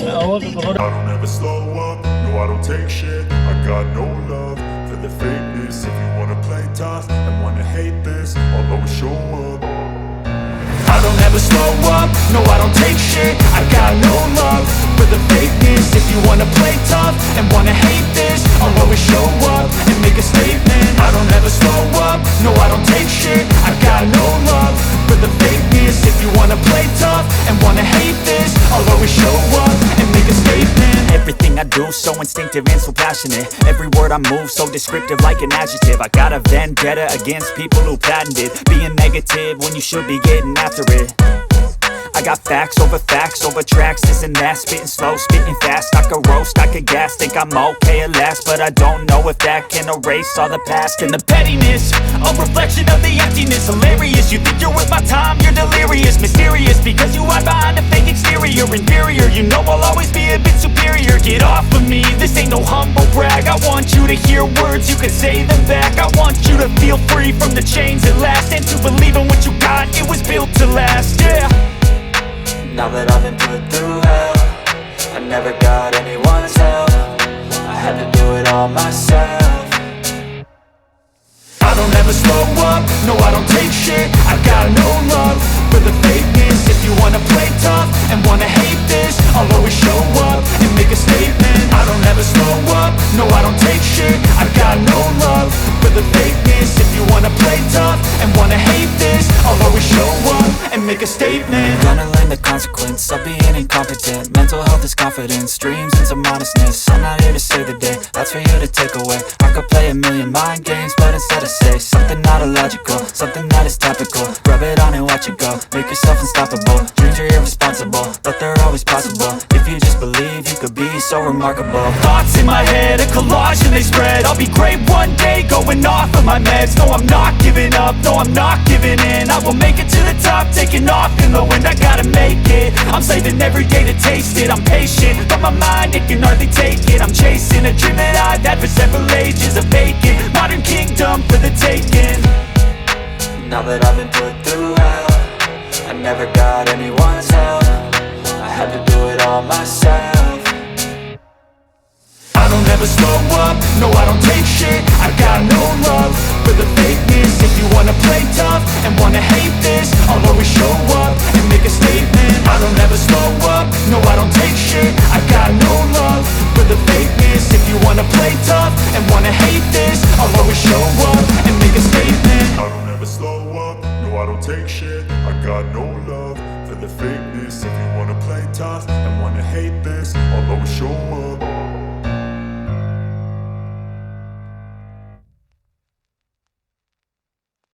I don't ever slow up, no I don't take shit. I got no love for the fakeness. If you wanna play tough and wanna hate this, I'll always show up. I don't ever slow up, no I don't take shit. I got no love for the fakeness. If you wanna play tough and wanna hate this, I'll always show up and make a statement. I don't ever slow up, no I don't take shit. I got no love for the fakeness. If you wanna play tough and wanna hate this, I'll always show up and make a statement. Everything I do so instinctive and so passionate. Every word I move so descriptive like an adjective. I got a vendetta against people who patented being negative when you should be getting after it. I got facts over tracks, this and that. Spitting slow, spitting fast, I could roast, I could gas. Think I'm okay at last, but I don't know if that can erase all the past. And the pettiness, a reflection of the emptiness. Hilarious, you think you're worth my time, you're delirious. Mysterious, because you hide behind a fake exterior. Inferior, you know I'll always be a bit superior. Get off of me, this ain't no humble brag. I want you to hear words, you can say them back. I want you to feel free from the chains at last, and to believe in what you got, it was built to last, yeah. Now that I've been put through hell, I never got anyone's help. I had to do it all myself. I don't ever slow up, no I don't take shit. I got no love for the fakeness. If you wanna play tough and wanna hate this, I'll always show up and make a statement. I don't ever slow up, no I don't take shit. I got no love for the fakeness. If you wanna play tough and wanna hate this, I'll always show up and make a statement. Gonna learn the consequence of being incompetent. Mental health is confidence, dreams into modestness. I'm not here to save the day, that's for you to take away. I could play a million mind games, but instead I say something not illogical, something that is topical. Rub it on and watch it go, make yourself unstoppable. Dreams are irresponsible, but they're always possible. If you just believe, you could be so remarkable. Thoughts in my head, a collage and they spread. I'll be great one day, going off of my meds. No, I'm not giving up, no, I'm not giving in. I will make it to the top, taking off in the wind. I gotta make it, I'm saving every day to taste it. I'm patient, but my mind, it can hardly take it. I'm chasing a dream that I've had for several ages. A vacant, modern kingdom for the taking. Now that I've been put through hell, I never got anyone's help. I had to do it all myself. I don't ever slow up, no I don't take shit. I got no love for the fakeness. If you wanna play tough and wanna hate this, I'll always show up and make a statement. I don't ever slow up, no I don't take shit. I got no love for the fakeness. If you wanna play tough and wanna hate this, I'll always show up and make a statement. I don't ever slow up, no I don't take shit. I got no love for the fakeness. If you wanna play tough and wanna hate this, I'll always show